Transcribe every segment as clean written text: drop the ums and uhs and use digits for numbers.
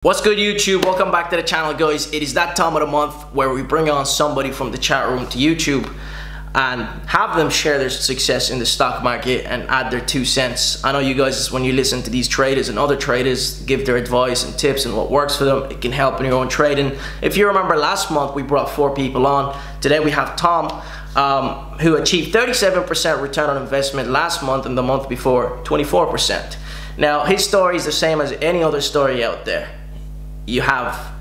What's good, YouTube? Welcome back to the channel, guys. It is that time of the month where we bring on somebody from the chat room to YouTube and have them share their success in the stock market and add their 2 cents. I know you guys, when you listen to these traders and other traders give their advice and tips and what works for them, it can help in your own trading. If you remember, last month we brought 4 people on. Today we have Tom, who achieved 37% return on investment last month, and the month before 24%. Now his story is the same as any other story out there. You have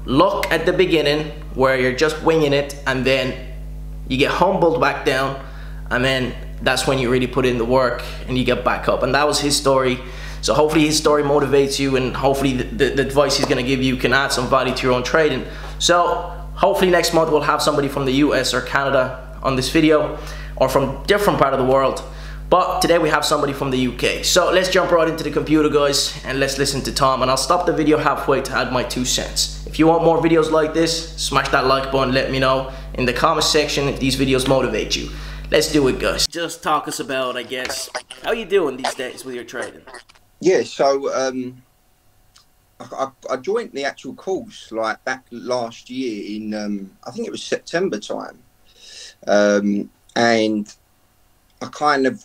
luck at the beginning where you're just winging it, and then you get humbled back down, and then that's when you really put in the work and you get back up. And that was his story. So hopefully his story motivates you, and hopefully the advice he's going to give you can add some value to your own trading. So hopefully next month we'll have somebody from the US or Canada on this video, or from different part of the world. But today we have somebody from the UK. So let's jump right into the computer, guys, and let's listen to Tom. And I'll stop the video halfway to add my 2 cents. If you want more videos like this, smash that like button. Let me know in the comment section if these videos motivate you. Let's do it, guys. Just talk us about, I guess, how you doing these days with your trading? Yeah, so I joined the actual course like back last year in I think it was September time, and I kind of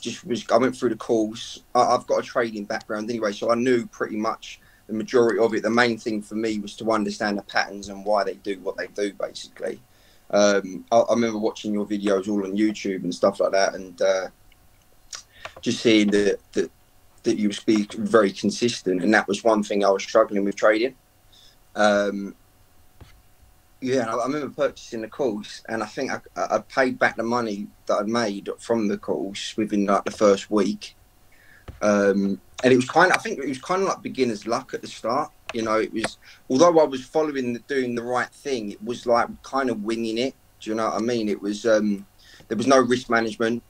I went through the course. I've got a trading background anyway, so I knew pretty much the majority of it. The main thing for me was to understand the patterns and why they do what they do, basically. I remember watching your videos all on YouTube and stuff like that, and just seeing that you would be very consistent, and that was one thing I was struggling with trading. Yeah, I remember purchasing the course, and I think I paid back the money that I'd made from the course within like the first week. And it was I think it was kind of like beginner's luck at the start. You know, it was, although I was doing the right thing, it was like kind of winging it. Do you know what I mean? It was, there was no risk management.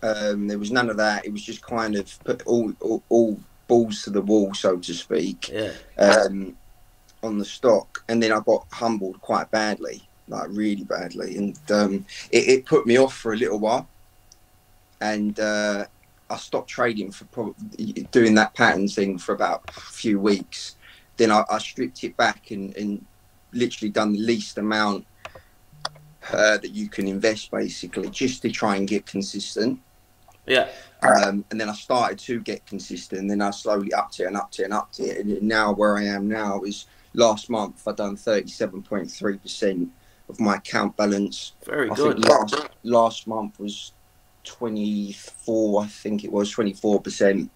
There was none of that. It was just kind of put all balls to the wall, so to speak. Yeah. On the stock, and then I got humbled quite badly, like really badly, and it put me off for a little while, and I stopped trading for probably doing that pattern thing for about a few weeks. Then I stripped it back and literally done the least amount that you can invest, basically, just to try and get consistent. Yeah. And then I started to get consistent, and then I slowly upped it and upped it and upped it, and now where I am now is, last month I done 37.3% of my account balance. Very good. I think last month was 24, I think it was 24%.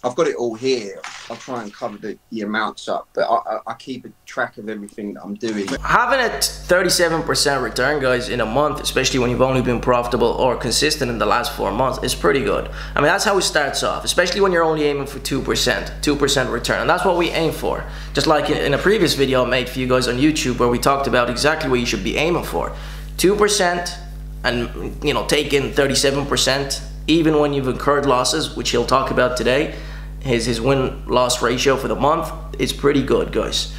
I've got it all here. I'll try and cover the amounts up, but I keep a track of everything that I'm doing. Having a 37% return, guys, in a month, especially when you've only been profitable or consistent in the last 4 months, is pretty good. I mean, that's how it starts off, especially when you're only aiming for 2% return, and that's what we aim for. Just like in a previous video I made for you guys on YouTube, where we talked about exactly what you should be aiming for. 2%, and, you know, take in 37%, even when you've incurred losses, which he'll talk about today. His win-loss ratio for the month is pretty good, guys.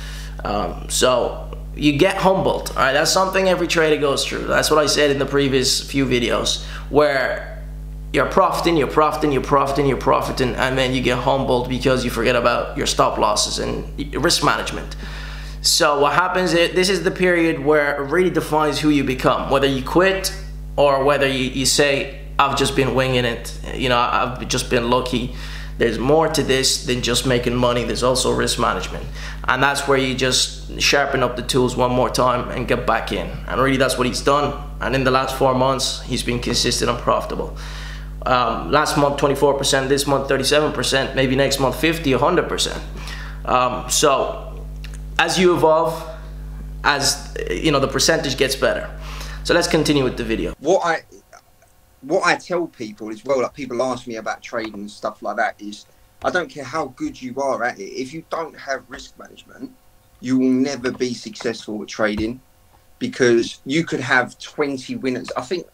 So you get humbled, all right? That's something every trader goes through. That's what I said in the previous few videos, where you're profiting, and then you get humbled because you forget about your stop losses and risk management. So what happens is, this is the period where it really defines who you become, whether you quit or whether you say, I've just been winging it, you know, I've just been lucky. There's more to this than just making money. There's also risk management, and that's where you just sharpen up the tools one more time and get back in. And really, that's what he's done. And in the last 4 months, he's been consistent and profitable. Last month 24%, this month 37%, maybe next month 50, 100%. So as you evolve, as you know, the percentage gets better. So let's continue with the video. What I tell people as well, like people ask me about trading and stuff like that, is I don't care how good you are at it. If you don't have risk management, you will never be successful at trading, because you could have 20 winners. I think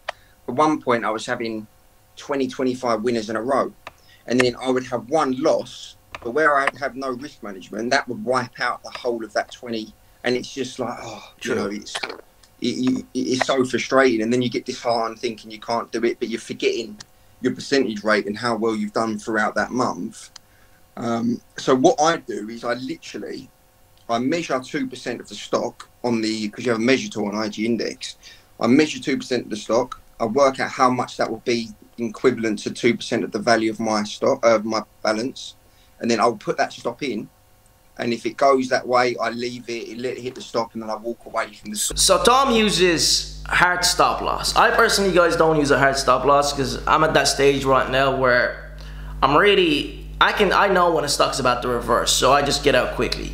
at one point I was having 20, 25 winners in a row, and then I would have 1 loss, but where I would have no risk management, that would wipe out the whole of that 20. And it's just like, oh, you know, it's so frustrating, and then you get disheartened thinking you can't do it, but you're forgetting your percentage rate and how well you've done throughout that month. So what I do is I measure 2% of the stock on because you have a measure tool on IG Index. I measure 2% of the stock. I work out how much that will be equivalent to 2% of the value of my stock, my balance, and then I'll put that stop in. And if it goes that way, I leave it, let it hit the stop, and then I walk away from the stop. So Tom uses hard stop loss. I personally, guys, don't use a hard stop loss because I'm at that stage right now where I know when a stock's about to reverse, so I just get out quickly.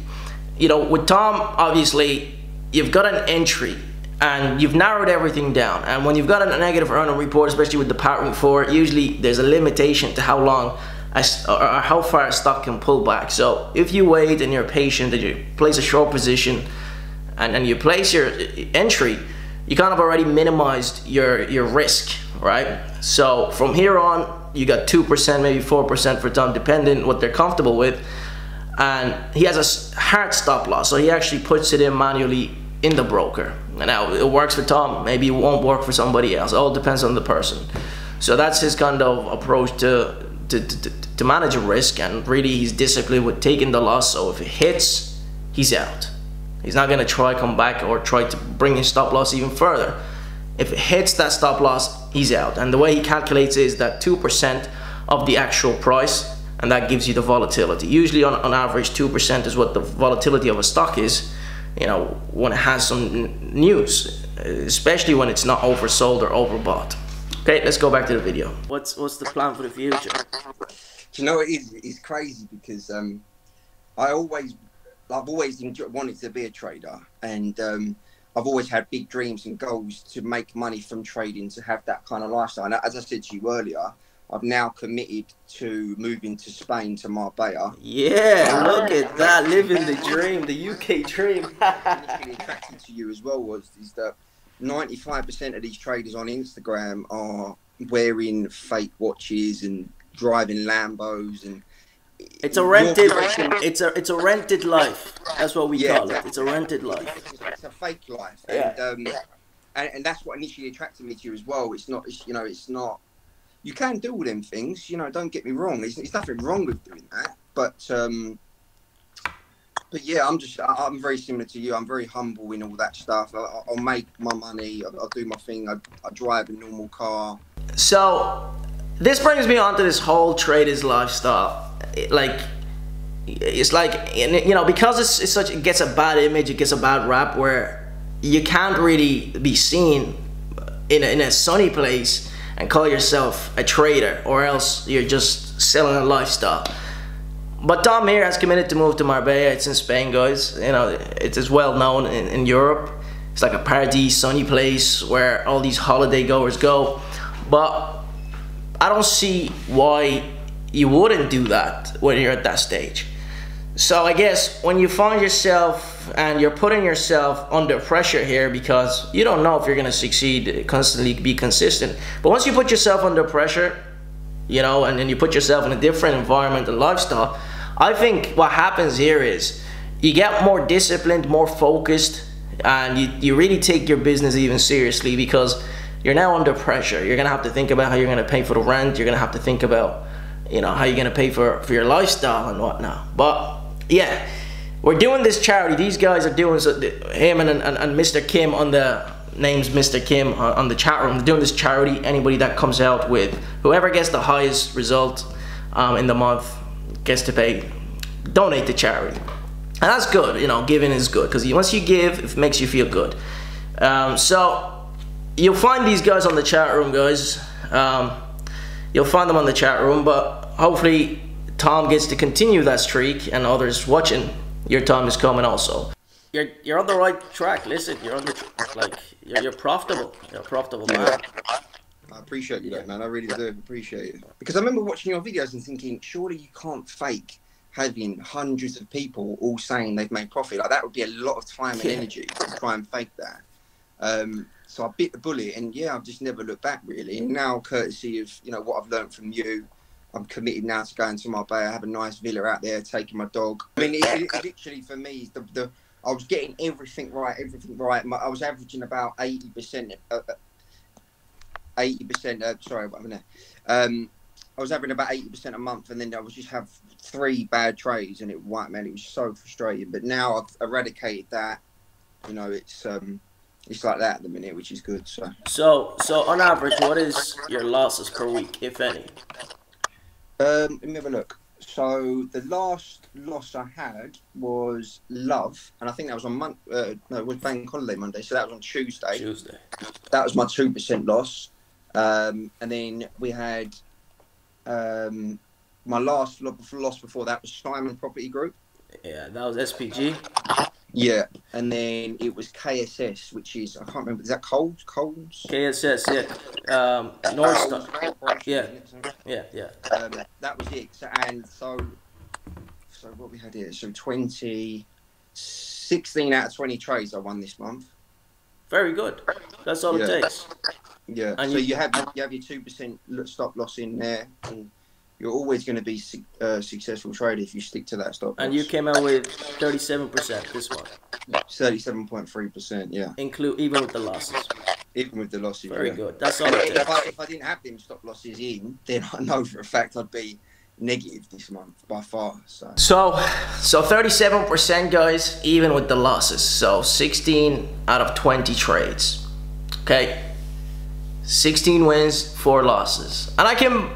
You know, with Tom, obviously, you've got an entry and you've narrowed everything down. And when you've got a negative earning report, especially with the Pattern 4, usually there's a limitation to how long or how far a stock can pull back. So if you wait and you're patient and you place a short position and you place your entry, you kind of already minimized your risk, right? So from here on, you got 2%, maybe 4% for Tom, depending what they're comfortable with. And he has a hard stop loss, so he actually puts it in manually in the broker. And now it works for Tom, maybe it won't work for somebody else. It all depends on the person. So that's his kind of approach to manage a risk, and really he's disciplined with taking the loss. So if it hits, he's out. He's not gonna come back or try to bring his stop loss even further. If it hits that stop loss, he's out. And the way he calculates it is that 2% of the actual price, and that gives you the volatility. Usually on average, 2% is what the volatility of a stock is, you know, when it has some news, especially when it's not oversold or overbought. Okay, let's go back to the video. What's the plan for the future? Do you know, it's crazy because I've always wanted to be a trader, and I've always had big dreams and goals to make money from trading, to have that kind of lifestyle. And as I said to you earlier, I've now committed to moving to Spain, to Marbella. Yeah, look at that, living the dream, the UK dream. Initially attracted to you as well is that 95% of these traders on Instagram are wearing fake watches and driving Lambos, and it's a rented life. That's what we call it. It's a rented life. It's a fake life. Yeah. And that's what initially attracted me to you as well. It's not. You can do all them things, you know, don't get me wrong. There's nothing wrong with doing that. But yeah, I'm very similar to you. I'm very humble in all that stuff. I'll make my money. I'll do my thing. I drive a normal car. So this brings me on to this whole trader's lifestyle. It's like, you know, because it gets a bad image, it gets a bad rap where you can't really be seen in a sunny place and call yourself a trader, or else you're just selling a lifestyle. But Tom here has committed to move to Marbella. It's in Spain, guys. You know, it is well known in Europe. It's like a paradise, sunny place where all these holiday goers go. But I don't see why you wouldn't do that when you're at that stage. So I guess when you find yourself and you're putting yourself under pressure here, because you don't know if you're gonna succeed, constantly be consistent. But once you put yourself under pressure, you know, and then you put yourself in a different environment and lifestyle, I think what happens here is you get more disciplined, more focused, and you really take your business even seriously, because you're now under pressure. You're gonna have to think about how you're gonna pay for the rent. You're gonna have to think about, you know, how you're gonna pay for your lifestyle and whatnot. But yeah, we're doing this charity. These guys are doing, him and Mr. Kim on the name's Mr. Kim on the chat room. They're doing this charity. Anybody that comes out with, whoever gets the highest result in the month gets to donate to charity. And that's good, you know, giving is good, because once you give, it makes you feel good. So you'll find these guys on the chat room, guys. You'll find them on the chat room, but hopefully Tom gets to continue that streak, and others watching, your time is coming also. You're on the right track. Listen, you're profitable. You're a profitable man. I appreciate you, man. I really do appreciate it. Because I remember watching your videos and thinking, surely you can't fake having hundreds of people all saying they've made profit. Like, that would be a lot of time and energy to try and fake that. So I bit the bullet, and yeah, I've just never looked back, really. And now, courtesy of, you know, what I've learned from you, I'm committed now to going to Marbella. I have a nice villa out there, taking my dog. I mean, it literally for me, I was getting everything right. I was averaging about 80%. 80%. Sorry, what happened there? I was having about 80% a month, and then I would just have 3 bad trades, and it was so frustrating. But now I've eradicated that. You know, it's like that at the minute, which is good. So on average, what is your losses per week, if any? Let me have a look. So the last loss I had was Love, and I think that was on it was Bank Holiday Monday, so that was on Tuesday. That was my 2% loss. And then we had my last loss before that was Simon Property Group. Yeah, that was SPG. Yeah, and then it was KSS, which is, I can't remember, is that Coles? KSS, yeah. North Star. Yeah. That was it. So what we had here, so 16 out of 20 trades I won this month. Very good. That's all it takes. Yeah, and so you have your 2% stop loss in there, and you're always going to be a successful trader if you stick to that stop loss. And you came out with 37% this month. 37.3%, yeah. Even with the losses. Even with the losses, Very good. That's all it takes. If I didn't have them stop losses in, then I know for a fact I'd be negative this month by far. So 37%, guys, even with the losses. So 16 out of 20 trades. Okay. 16 wins, 4 losses. And I can,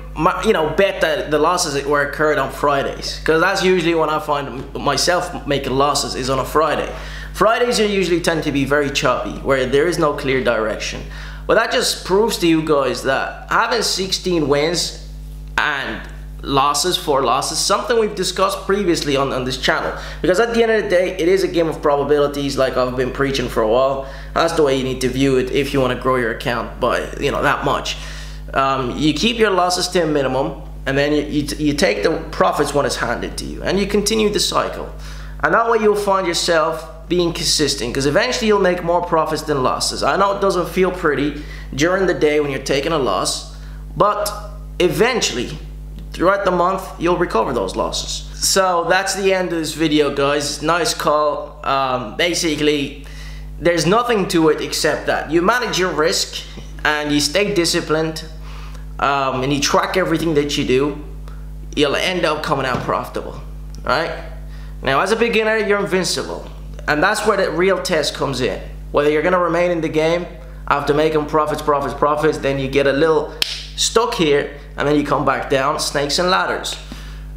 bet that the losses were occurred on Fridays, because that's usually when I find myself making losses, is on a Friday. Fridays usually tend to be very choppy, where there is no clear direction. But that just proves to you guys that having 16 wins and 4 losses, something we've discussed previously on this channel, because at the end of the day, it is a game of probabilities, like I've been preaching for a while. That's the way you need to view it if you want to grow your account by that much. You keep your losses to a minimum, and then you take the profits when it's handed to you, and you continue the cycle. And that way you'll find yourself being consistent, because eventually you'll make more profits than losses. I know it doesn't feel pretty during the day when you're taking a loss, but eventually throughout the month you'll recover those losses. So that's the end of this video, guys. Nice call. Basically, there's nothing to it except that you manage your risk and you stay disciplined, and you track everything that you do. You'll end up coming out profitable. Right now, as a beginner, you're invincible, and that's where the real test comes in. Whether you're gonna remain in the game after making profits, then you get a little stuck here, and then you come back down, snakes and ladders.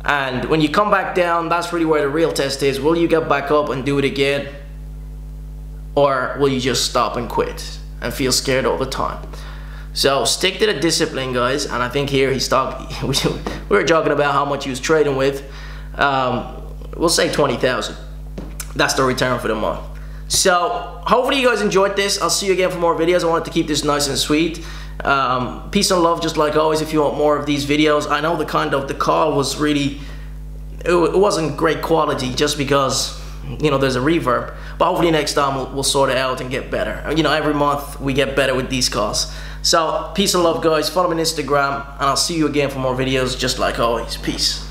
And when you come back down, that's really where the real test is. Will you get back up and do it again? Or will you just stop and quit and feel scared all the time? So stick to the discipline, guys. And I think here we were joking about how much he was trading with. We'll say 20,000. That's the return for the month. So hopefully you guys enjoyed this. I'll see you again for more videos. I wanted to keep this nice and sweet. Peace and love, just like always. If you want more of these videos, I know the call was really, it wasn't great quality, just because there's a reverb, but hopefully next time we'll sort it out and get better. Every month we get better with these calls. So peace and love, guys. Follow me on Instagram, and I'll see you again for more videos, just like always. Peace.